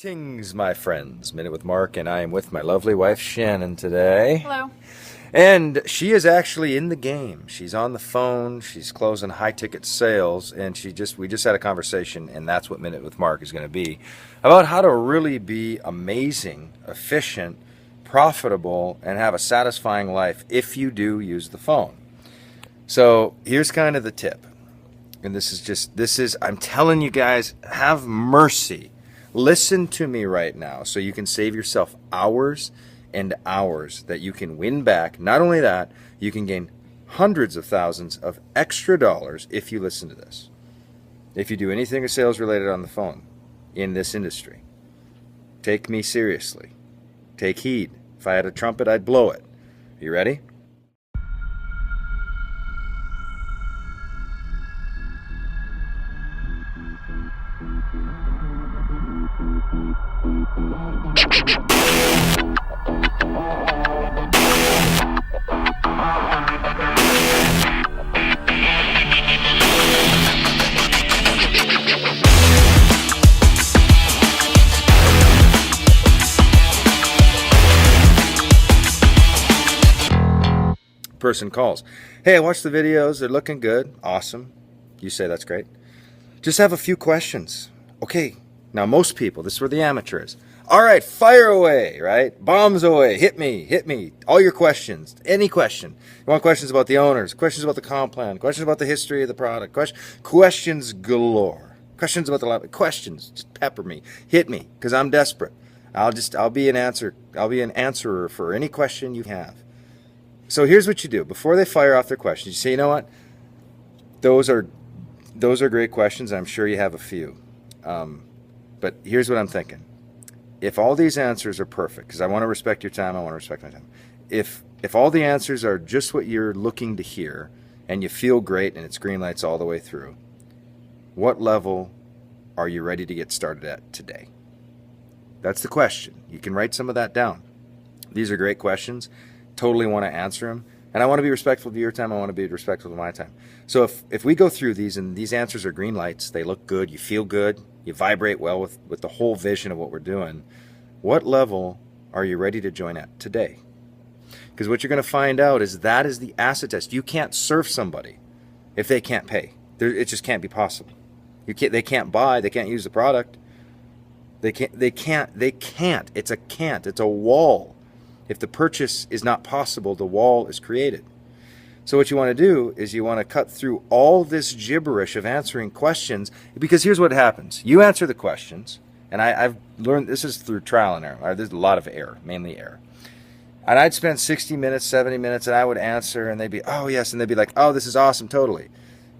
Greetings, my friends. Minute with Mark, and I am with my lovely wife Shannon today. Hello. And she is actually in the game. She's on the phone. She's closing high-ticket sales, and we just had a conversation, and that's what Minute with Mark is going to be about how to really be amazing, efficient, profitable, and have a satisfying life if you do use the phone. So here's kind of the tip, and I'm telling you guys, have mercy. Listen to me right now so you can save yourself hours and hours that you can win back. Not only that, you can gain hundreds of thousands of extra dollars if you listen to this. If you do anything sales related on the phone in this industry, take me seriously. Take heed. If I had a trumpet, I'd blow it. Are you ready? Person calls. Hey, I watched the videos. They're looking good. Awesome. You say that's great. Just have a few questions. Okay. Now, most people, this is where the amateur is. All right, fire away, right? Bombs away. Hit me. All your questions. Any question. You want questions about the owners, questions about the comp plan, questions about the history of the product, questions galore. Questions about the questions. Just pepper me. Hit me, because I'm desperate. I'll be an answerer for any question you have. So here's what you do. Before they fire off their questions, you say, you know what? Those are great questions. I'm sure you have a few. But here's what I'm thinking. If all these answers are perfect, because I want to respect your time, I want to respect my time. If all the answers are just what you're looking to hear, and you feel great, and it's green lights all the way through, what level are you ready to get started at today? That's the question. You can write some of that down. These are great questions. Totally want to answer them. And I want to be respectful of your time. I want to be respectful of my time. So if we go through these and these answers are green lights, they look good, you feel good, you vibrate well with the whole vision of what we're doing, what level are you ready to join at today? Because what you're going to find out is that is the acid test. You can't serve somebody if they can't pay. It just can't be possible. They can't buy. They can't use the product. They can't. It's a can't. It's a wall. If the purchase is not possible, the wall is created. So what you want to do is you want to cut through all this gibberish of answering questions, because here's what happens. You answer the questions, and I've learned this is through trial and error. There's a lot of error, mainly error. And I'd spend 60 minutes, 70 minutes, and I would answer, and they'd be, oh, yes, and they'd be like, oh, this is awesome, totally.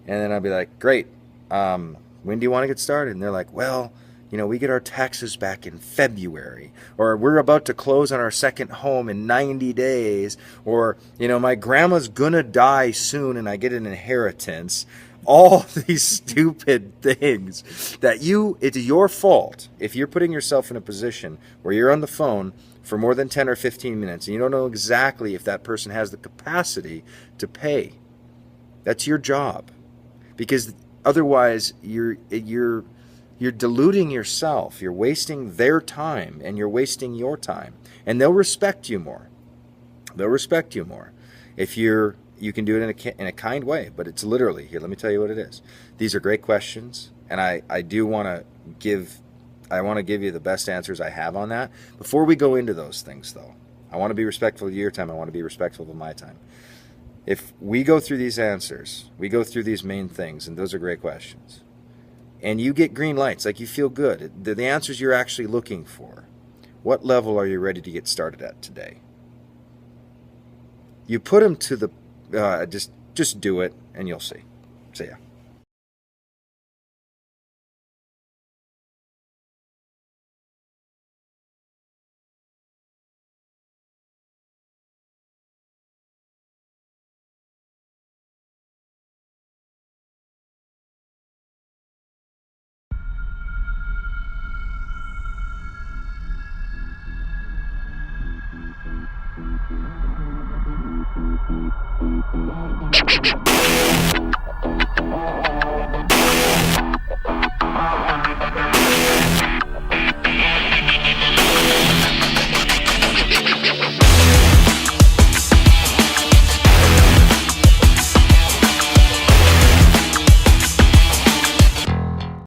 And then I'd be like, great, when do you want to get started? And they're like, well, we get our taxes back in February, or we're about to close on our second home in 90 days, or, my grandma's gonna die soon and I get an inheritance. All these stupid things that it's your fault if you're putting yourself in a position where you're on the phone for more than 10 or 15 minutes and you don't know exactly if that person has the capacity to pay. That's your job, because otherwise you're deluding yourself. You're wasting their time, and you're wasting your time. And they'll respect you more. If you can do it in a kind way, but it's literally, here, let me tell you what it is. These are great questions, and I want to give you the best answers I have on that. Before we go into those things, though, I want to be respectful of your time. I want to be respectful of my time. If we go through these answers, we go through these main things, and those are great questions, and you get green lights, like you feel good, the answers you're actually looking for, what level are you ready to get started at today? You put them to the, just do it, and you'll see. See ya.